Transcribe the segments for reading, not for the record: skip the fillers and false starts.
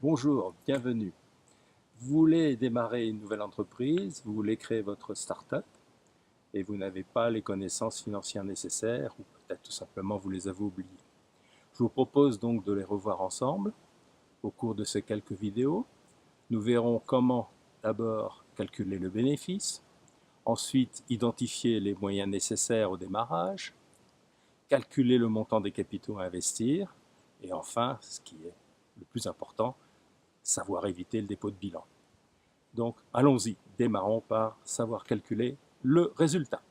Bonjour, bienvenue. Vous voulez démarrer une nouvelle entreprise, vous voulez créer votre start-up et vous n'avez pas les connaissances financières nécessaires ou peut-être tout simplement vous les avez oubliées. Je vous propose donc de les revoir ensemble au cours de ces quelques vidéos. Nous verrons comment d'abord calculer le bénéfice, ensuite identifier les moyens nécessaires au démarrage, calculer le montant des capitaux à investir et enfin, ce qui est le plus important, savoir éviter le dépôt de bilan. Donc, allons-y, démarrons par savoir calculer le résultat.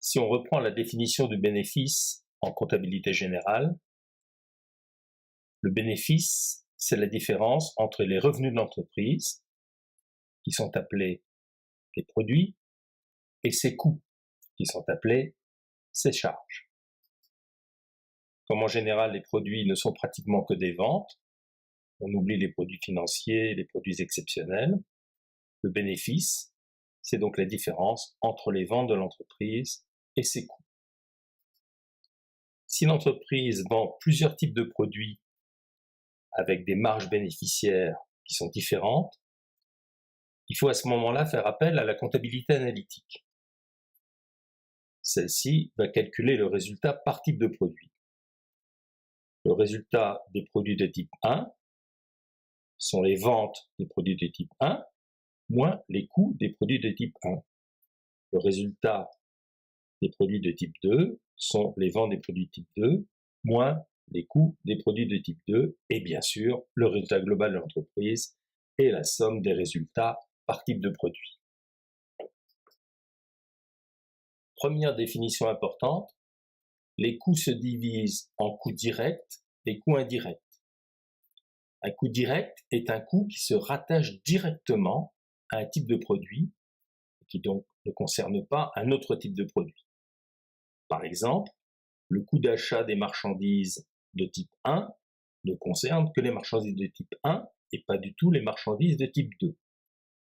Si on reprend la définition du bénéfice en comptabilité générale, le bénéfice, c'est la différence entre les revenus de l'entreprise, qui sont appelés les produits, et ses coûts, qui sont appelés ses charges. Comme en général les produits ne sont pratiquement que des ventes, on oublie les produits financiers, les produits exceptionnels, le bénéfice, c'est donc la différence entre les ventes de l'entreprise et ses coûts. Si l'entreprise vend plusieurs types de produits avec des marges bénéficiaires qui sont différentes, il faut à ce moment-là faire appel à la comptabilité analytique. Celle-ci va calculer le résultat par type de produit. Le résultat des produits de type 1 sont les ventes des produits de type 1 moins les coûts des produits de type 1. Le résultat des produits de type 2 sont les ventes des produits de type 2 moins les coûts des produits de type 2 et bien sûr le résultat global de l'entreprise est la somme des résultats par type de produit. Première définition importante, les coûts se divisent en coûts directs et coûts indirects. Un coût direct est un coût qui se rattache directement à un type de produit et qui donc ne concerne pas un autre type de produit. Par exemple, le coût d'achat des marchandises de type 1 ne concerne que les marchandises de type 1 et pas du tout les marchandises de type 2.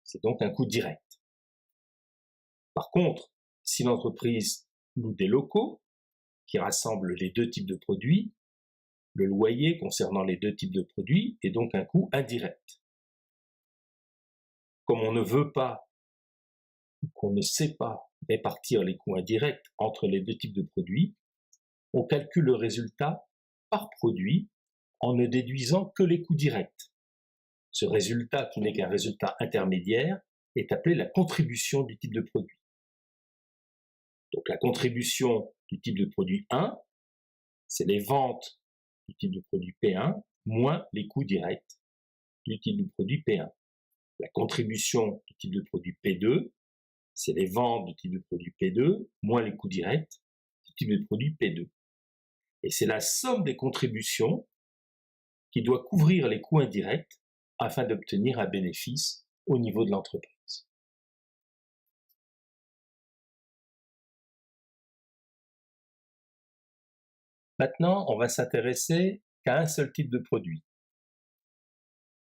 C'est donc un coût direct. Par contre, si l'entreprise loue des locaux qui rassemblent les deux types de produits, le loyer concernant les deux types de produits est donc un coût indirect. Comme on ne veut pas ou qu'on ne sait pas répartir les coûts indirects entre les deux types de produits, on calcule le résultat par produit en ne déduisant que les coûts directs. Ce résultat, qui n'est qu'un résultat intermédiaire, est appelé la contribution du type de produit. Donc la contribution du type de produit 1, c'est les ventes du type de produit P1 moins les coûts directs du type de produit P1. La contribution du type de produit P2, c'est les ventes du type de produit P2 moins les coûts directs du type de produit P2. Et c'est la somme des contributions qui doit couvrir les coûts indirects afin d'obtenir un bénéfice au niveau de l'entreprise. Maintenant, on va s'intéresser qu'à un seul type de produit.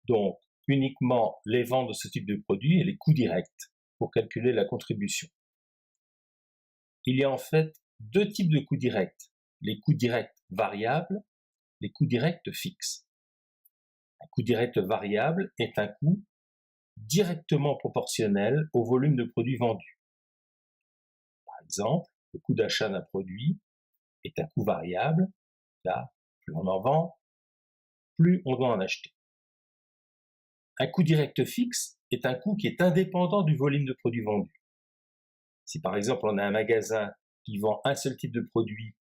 Donc, uniquement les ventes de ce type de produit et les coûts directs pour calculer la contribution. Il y a en fait deux types de coûts directs, les coûts directs variables, les coûts directs fixes. Un coût direct variable est un coût directement proportionnel au volume de produits vendus. Par exemple, le coût d'achat d'un produit est un coût variable, là, plus on en vend, plus on doit en acheter. Un coût direct fixe est un coût qui est indépendant du volume de produits vendus. Si par exemple on a un magasin qui vend un seul type de produit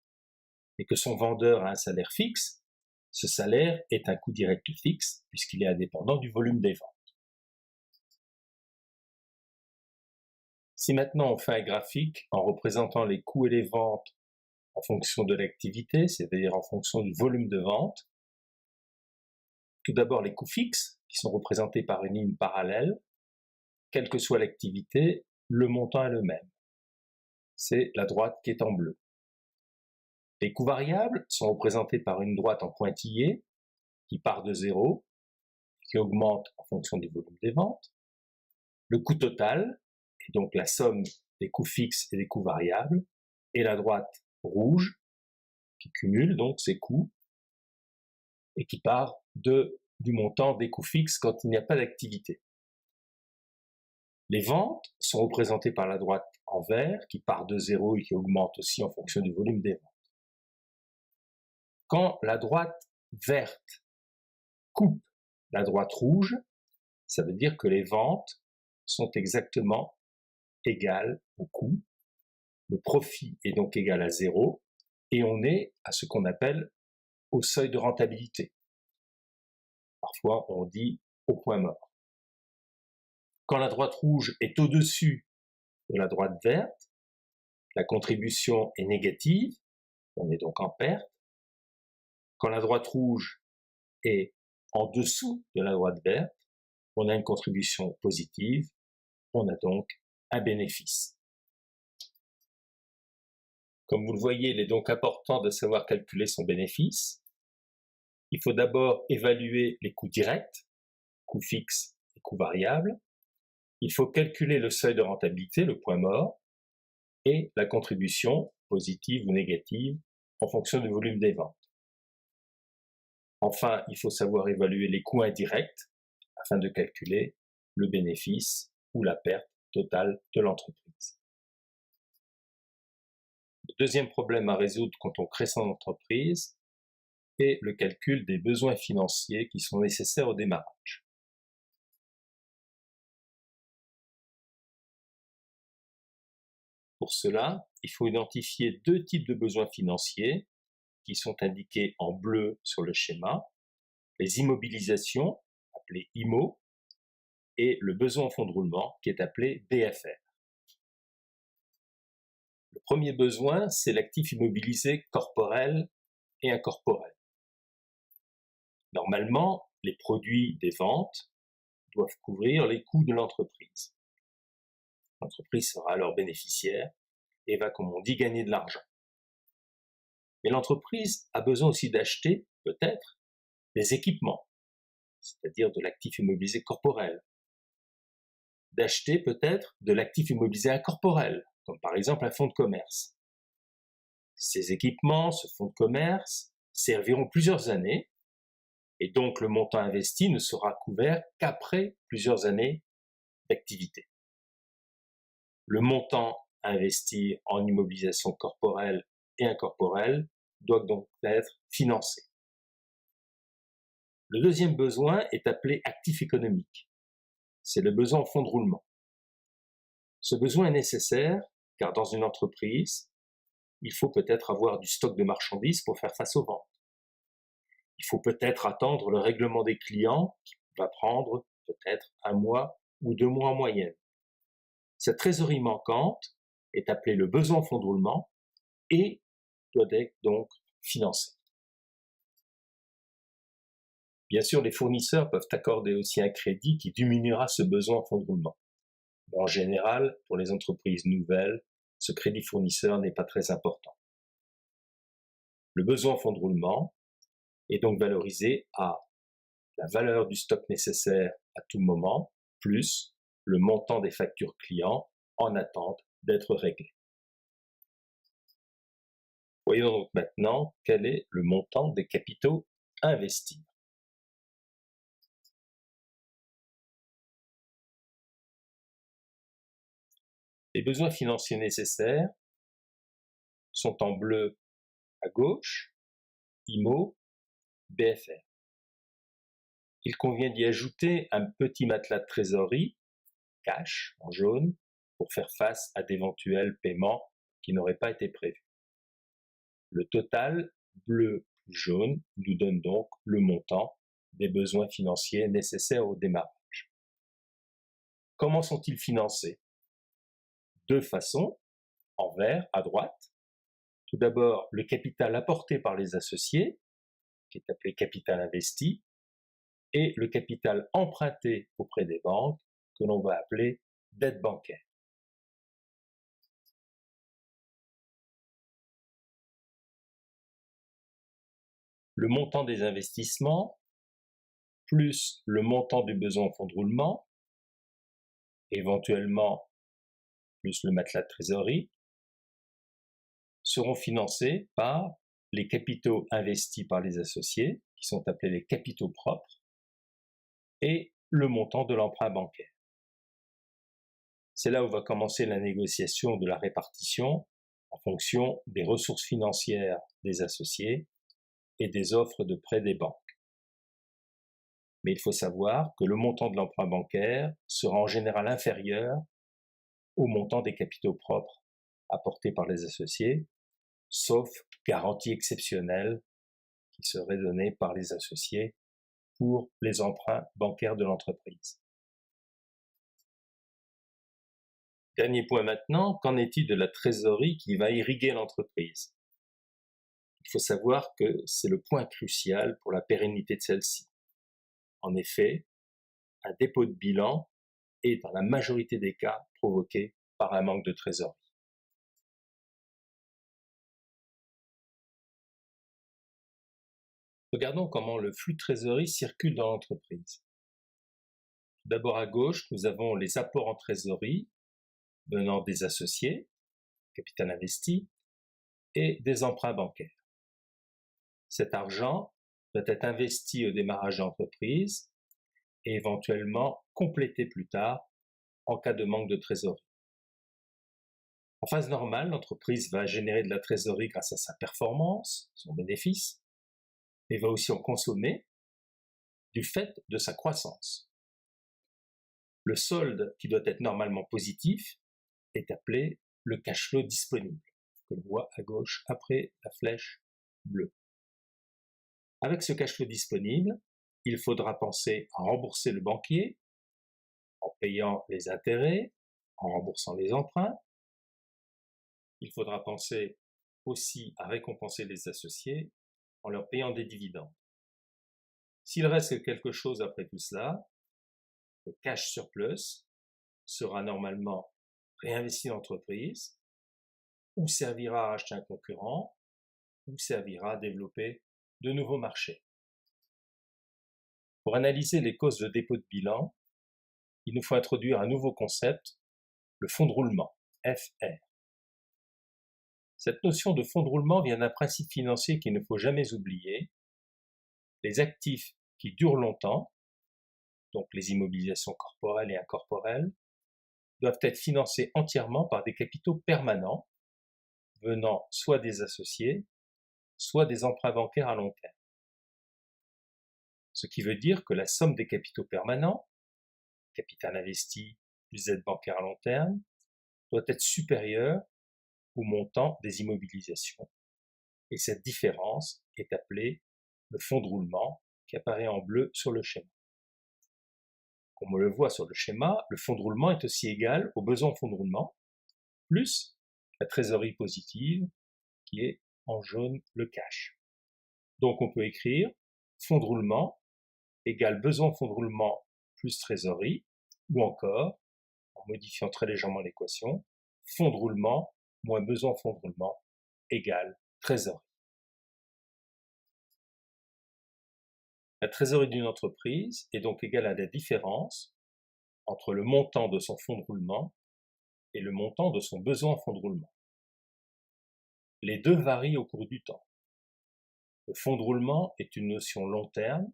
et que son vendeur a un salaire fixe, ce salaire est un coût direct fixe puisqu'il est indépendant du volume des ventes. Si maintenant on fait un graphique en représentant les coûts et les ventes en fonction de l'activité, c'est-à-dire en fonction du volume de vente, tout d'abord les coûts fixes, qui sont représentés par une ligne parallèle, quelle que soit l'activité, le montant est le même. C'est la droite qui est en bleu. Les coûts variables sont représentés par une droite en pointillé, qui part de 0, qui augmente en fonction du volume des ventes. Le coût total, et donc la somme des coûts fixes et des coûts variables, et la droite rouge, qui cumule donc ces coûts, et qui part du montant des coûts fixes quand il n'y a pas d'activité. Les ventes sont représentées par la droite en vert, qui part de 0 et qui augmente aussi en fonction du volume des ventes. Quand la droite verte coupe la droite rouge, ça veut dire que les ventes sont exactement égales au coût. Le profit est donc égal à 0 et on est à ce qu'on appelle au seuil de rentabilité. Parfois, on dit au point mort. Quand la droite rouge est au-dessus de la droite verte, la contribution est négative, on est donc en perte. Quand la droite rouge est en dessous de la droite verte, on a une contribution positive, on a donc un bénéfice. Comme vous le voyez, il est donc important de savoir calculer son bénéfice. Il faut d'abord évaluer les coûts directs, coûts fixes et coûts variables. Il faut calculer le seuil de rentabilité, le point mort, et la contribution, positive ou négative, en fonction du volume des ventes. Enfin, il faut savoir évaluer les coûts indirects afin de calculer le bénéfice ou la perte totale de l'entreprise. Le deuxième problème à résoudre quand on crée son entreprise est le calcul des besoins financiers qui sont nécessaires au démarrage. Pour cela, il faut identifier deux types de besoins financiers qui sont indiqués en bleu sur le schéma, les immobilisations, appelées IMO, et le besoin en fonds de roulement, qui est appelé BFR. Le premier besoin, c'est l'actif immobilisé corporel et incorporel. Normalement, les produits des ventes doivent couvrir les coûts de l'entreprise. L'entreprise sera alors bénéficiaire et va, comme on dit, gagner de l'argent. Mais l'entreprise a besoin aussi d'acheter, peut-être, des équipements, c'est-à-dire de l'actif immobilisé corporel, d'acheter peut-être de l'actif immobilisé incorporel, comme par exemple un fonds de commerce. Ces équipements, ce fonds de commerce, serviront plusieurs années, et donc le montant investi ne sera couvert qu'après plusieurs années d'activité. Le montant investi en immobilisation corporelle et incorporelle doit donc être financé. Le deuxième besoin est appelé actif économique. C'est le besoin en fonds de roulement. Ce besoin est nécessaire car dans une entreprise, il faut peut-être avoir du stock de marchandises pour faire face aux ventes. Il faut peut-être attendre le règlement des clients qui va prendre peut-être 1 mois ou 2 mois en moyenne. Cette trésorerie manquante est appelée le besoin en fonds de roulement et doit être donc financée. Bien sûr, les fournisseurs peuvent accorder aussi un crédit qui diminuera ce besoin en fonds de roulement. Mais en général, pour les entreprises nouvelles, ce crédit fournisseur n'est pas très important. Le besoin en fonds de roulement est donc valorisé à la valeur du stock nécessaire à tout moment, plus le montant des factures clients en attente d'être réglées. Voyons donc maintenant quel est le montant des capitaux à investir. Les besoins financiers nécessaires sont en bleu à gauche, IMO, BFR. Il convient d'y ajouter un petit matelas de trésorerie, cash, en jaune, pour faire face à d'éventuels paiements qui n'auraient pas été prévus. Le total, bleu plus jaune, nous donne donc le montant des besoins financiers nécessaires au démarrage. Comment sont-ils financés? deux façons, en vert à droite. Tout d'abord, le capital apporté par les associés, qui est appelé capital investi, et le capital emprunté auprès des banques, que l'on va appeler dette bancaire. Le montant des investissements, plus le montant du besoin en fonds de roulement, éventuellement plus le matelas de trésorerie, seront financés par les capitaux investis par les associés, qui sont appelés les capitaux propres, et le montant de l'emprunt bancaire. C'est là où va commencer la négociation de la répartition en fonction des ressources financières des associés et des offres de prêt des banques. Mais il faut savoir que le montant de l'emprunt bancaire sera en général inférieur au montant des capitaux propres apportés par les associés, sauf garantie exceptionnelle qui serait donnée par les associés pour les emprunts bancaires de l'entreprise. Dernier point maintenant, qu'en est-il de la trésorerie qui va irriguer l'entreprise? Il faut savoir que c'est le point crucial pour la pérennité de celle-ci. En effet, un dépôt de bilan est dans la majorité des cas provoqué par un manque de trésorerie. Regardons comment le flux de trésorerie circule dans l'entreprise. Tout d'abord à gauche, nous avons les apports en trésorerie venant des associés, capital investi, et des emprunts bancaires. Cet argent doit être investi au démarrage d'entreprise et éventuellement complété plus tard en cas de manque de trésorerie. En phase normale, l'entreprise va générer de la trésorerie grâce à sa performance, son bénéfice, mais va aussi en consommer du fait de sa croissance. Le solde, qui doit être normalement positif, est appelé le cash flow disponible, que l'on voit à gauche après la flèche bleue. Avec ce cash flow disponible, il faudra penser à rembourser le banquier en payant les intérêts, en remboursant les emprunts. Il faudra penser aussi à récompenser les associés en leur payant des dividendes. S'il reste quelque chose après tout cela, le cash surplus sera normalement réinvesti dans l'entreprise, ou servira à acheter un concurrent, ou servira à développer de nouveaux marchés. Pour analyser les causes de dépôt de bilan, il nous faut introduire un nouveau concept, le fonds de roulement, FR. Cette notion de fonds de roulement vient d'un principe financier qu'il ne faut jamais oublier. Les actifs qui durent longtemps, donc les immobilisations corporelles et incorporelles, doivent être financés entièrement par des capitaux permanents, venant soit des associés, soit des emprunts bancaires à long terme. Ce qui veut dire que la somme des capitaux permanents, capital investi plus aide bancaire à long terme, doit être supérieure au montant des immobilisations. Et cette différence est appelée le fonds de roulement qui apparaît en bleu sur le schéma. Comme on le voit sur le schéma, le fonds de roulement est aussi égal au besoin en fonds de roulement plus la trésorerie positive qui est en jaune le cash. Donc on peut écrire fonds de roulement égale besoin en fonds de roulement plus trésorerie, ou encore, en modifiant très légèrement l'équation, fonds de roulement moins besoin en fonds de roulement égale trésorerie. La trésorerie d'une entreprise est donc égale à la différence entre le montant de son fonds de roulement et le montant de son besoin en fonds de roulement. Les deux varient au cours du temps. Le fonds de roulement est une notion long terme,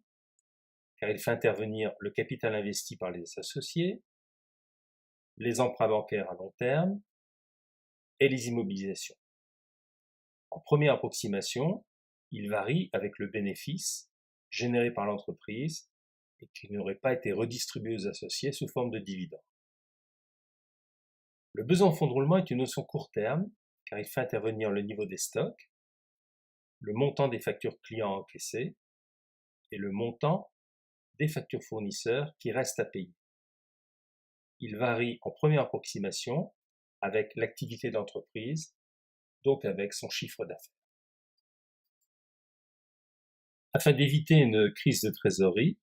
car il fait intervenir le capital investi par les associés, les emprunts bancaires à long terme et les immobilisations. En première approximation, il varie avec le bénéfice généré par l'entreprise et qui n'aurait pas été redistribué aux associés sous forme de dividendes. Le besoin en fonds de roulement est une notion court terme, car il fait intervenir le niveau des stocks, le montant des factures clients encaissées et le montant des factures fournisseurs qui restent à payer. Il varie en première approximation avec l'activité d'entreprise, donc avec son chiffre d'affaires. Afin d'éviter une crise de trésorerie,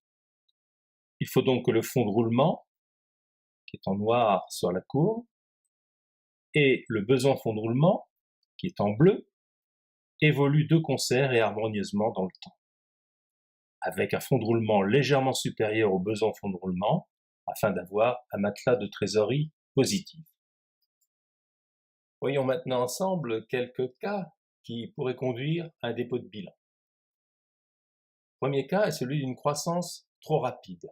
il faut donc que le fonds de roulement, qui est en noir sur la courbe, et le besoin fonds de roulement, qui est en bleu, évoluent de concert et harmonieusement dans le temps, avec un fonds de roulement légèrement supérieur au besoin fonds de roulement, afin d'avoir un matelas de trésorerie positif. Voyons maintenant ensemble quelques cas qui pourraient conduire à un dépôt de bilan. Le premier cas est celui d'une croissance trop rapide.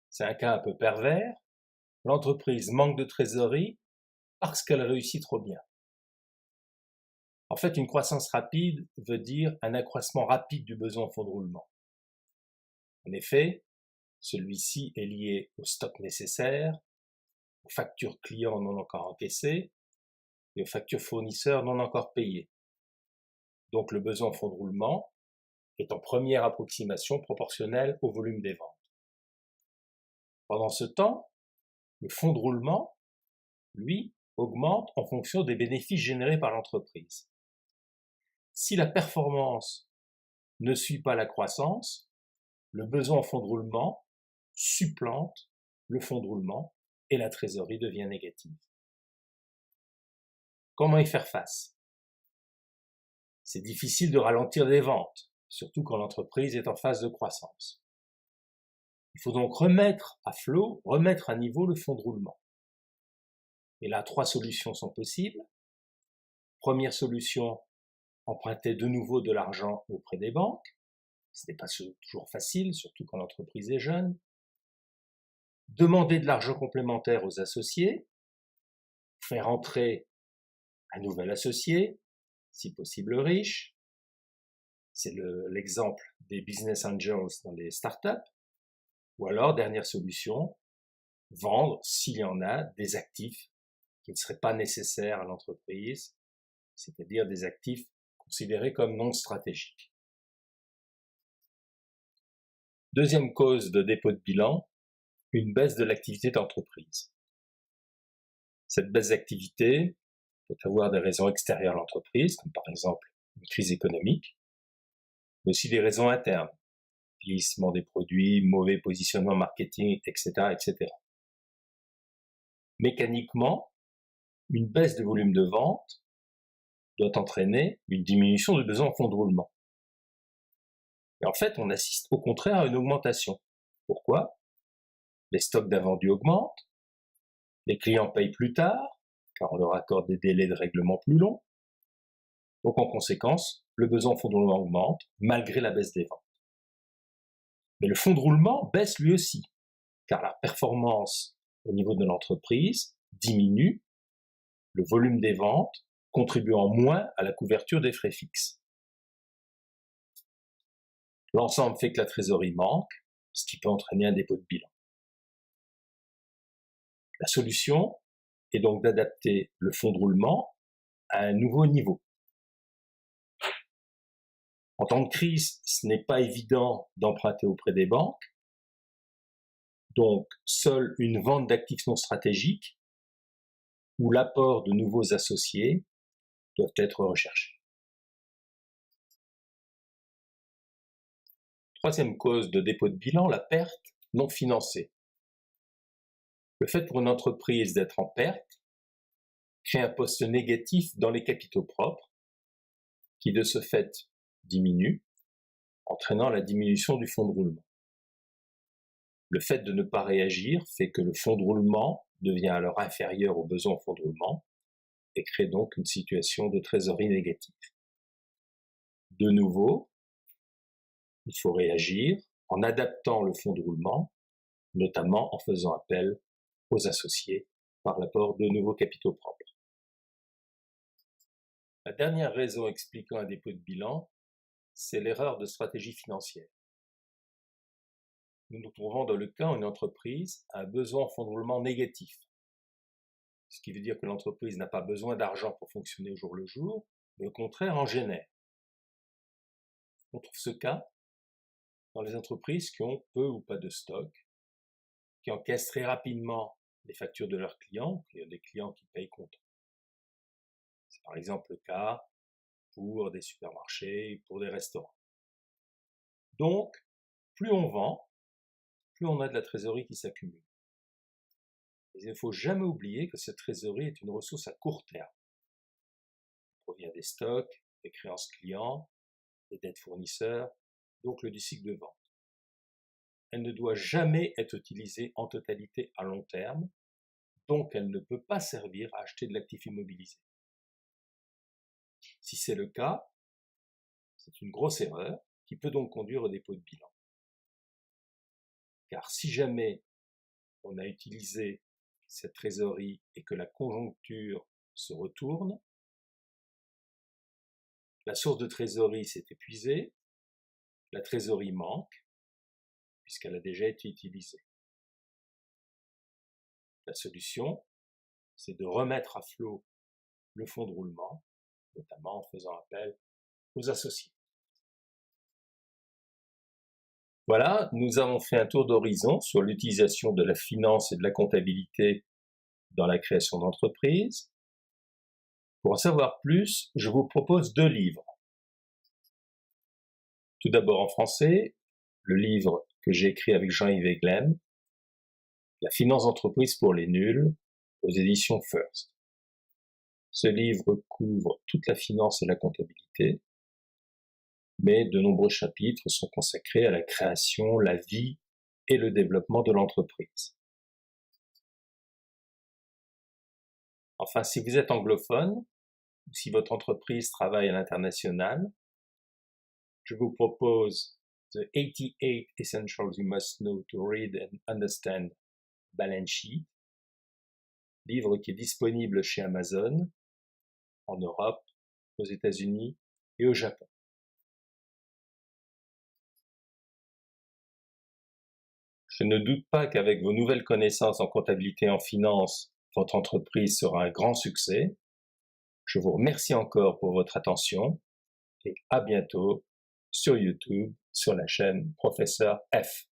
C'est un cas un peu pervers. L'entreprise manque de trésorerie parce qu'elle réussit trop bien. En fait, une croissance rapide veut dire un accroissement rapide du besoin en fonds de roulement. En effet, celui-ci est lié au stock nécessaire, aux factures clients non encore encaissées et aux factures fournisseurs non encore payées. Donc le besoin en fonds de roulement est en première approximation proportionnelle au volume des ventes. Pendant ce temps, le fonds de roulement, lui, augmente en fonction des bénéfices générés par l'entreprise. Si la performance ne suit pas la croissance, le besoin en fonds de roulement supplante le fonds de roulement et la trésorerie devient négative. Comment y faire face? C'est difficile de ralentir les ventes, surtout quand l'entreprise est en phase de croissance. Il faut donc remettre à flot, remettre à niveau le fonds de roulement. Et là, 3 solutions sont possibles. Première solution, emprunter de nouveau de l'argent auprès des banques. Ce n'est pas toujours facile, surtout quand l'entreprise est jeune. Demander de l'argent complémentaire aux associés, faire entrer un nouvel associé, si possible riche. C'est l'exemple des business angels dans les startups. Ou alors, dernière solution, vendre, s'il y en a, des actifs qui ne seraient pas nécessaires à l'entreprise, c'est-à-dire des actifs considérés comme non stratégiques. Deuxième cause de dépôt de bilan, une baisse de l'activité d'entreprise. Cette baisse d'activité peut avoir des raisons extérieures à l'entreprise, comme par exemple une crise économique, mais aussi des raisons internes, vieillissement des produits, mauvais positionnement marketing, etc., etc. Mécaniquement, une baisse de volume de vente doit entraîner une diminution de besoin en fonds de roulement. Et en fait, on assiste au contraire à une augmentation. Pourquoi? Les stocks d'invendus augmentent, les clients payent plus tard, car on leur accorde des délais de règlement plus longs. Donc en conséquence, le besoin en fonds de roulement augmente, malgré la baisse des ventes. Mais le fonds de roulement baisse lui aussi, car la performance au niveau de l'entreprise diminue, le volume des ventes contribuant moins à la couverture des frais fixes. L'ensemble fait que la trésorerie manque, ce qui peut entraîner un dépôt de bilan. La solution est donc d'adapter le fonds de roulement à un nouveau niveau. En temps de crise, ce n'est pas évident d'emprunter auprès des banques, donc seule une vente d'actifs non stratégiques ou l'apport de nouveaux associés doivent être recherchés. Troisième cause de dépôt de bilan, la perte non financée. Le fait pour une entreprise d'être en perte crée un poste négatif dans les capitaux propres qui de ce fait diminue, entraînant la diminution du fonds de roulement. Le fait de ne pas réagir fait que le fonds de roulement devient alors inférieur aux besoins en fonds de roulement et crée donc une situation de trésorerie négative. De nouveau, il faut réagir en adaptant le fonds de roulement, notamment en faisant appel aux associés par l'apport de nouveaux capitaux propres. La dernière raison expliquant un dépôt de bilan, c'est l'erreur de stratégie financière. Nous nous trouvons dans le cas où une entreprise a un besoin en fonds de roulement négatif, ce qui veut dire que l'entreprise n'a pas besoin d'argent pour fonctionner au jour le jour, mais au contraire en génère. On trouve ce cas dans les entreprises qui ont peu ou pas de stock, qui encaissent très rapidement les factures de leurs clients. Il y a des clients qui payent comptant. C'est par exemple le cas pour des supermarchés, pour des restaurants. Donc, plus on vend, plus on a de la trésorerie qui s'accumule. Il ne faut jamais oublier que cette trésorerie est une ressource à court terme. Elle provient des stocks, des créances clients, des dettes fournisseurs, donc du cycle de vente. Elle ne doit jamais être utilisée en totalité à long terme, donc elle ne peut pas servir à acheter de l'actif immobilisé. Si c'est le cas, c'est une grosse erreur qui peut donc conduire au dépôt de bilan. Car si jamais on a utilisé cette trésorerie et que la conjoncture se retourne, la source de trésorerie s'est épuisée, la trésorerie manque, puisqu'elle a déjà été utilisée. La solution, c'est de remettre à flot le fonds de roulement, notamment en faisant appel aux associés. Voilà, nous avons fait un tour d'horizon sur l'utilisation de la finance et de la comptabilité dans la création d'entreprises. Pour en savoir plus, je vous propose 2 livres. Tout d'abord en français, le livre que j'ai écrit avec Jean-Yves Eglem, La finance d'entreprise pour les nuls, aux éditions First. Ce livre couvre toute la finance et la comptabilité, mais de nombreux chapitres sont consacrés à la création, la vie et le développement de l'entreprise. Enfin, si vous êtes anglophone, ou si votre entreprise travaille à l'international, je vous propose The 88 Essentials You Must Know to Read and Understand Balance Sheet, livre qui est disponible chez Amazon, en Europe, aux États-Unis et au Japon. Je ne doute pas qu'avec vos nouvelles connaissances en comptabilité et en finance, votre entreprise sera un grand succès. Je vous remercie encore pour votre attention et à bientôt sur YouTube, sur la chaîne Professeur F.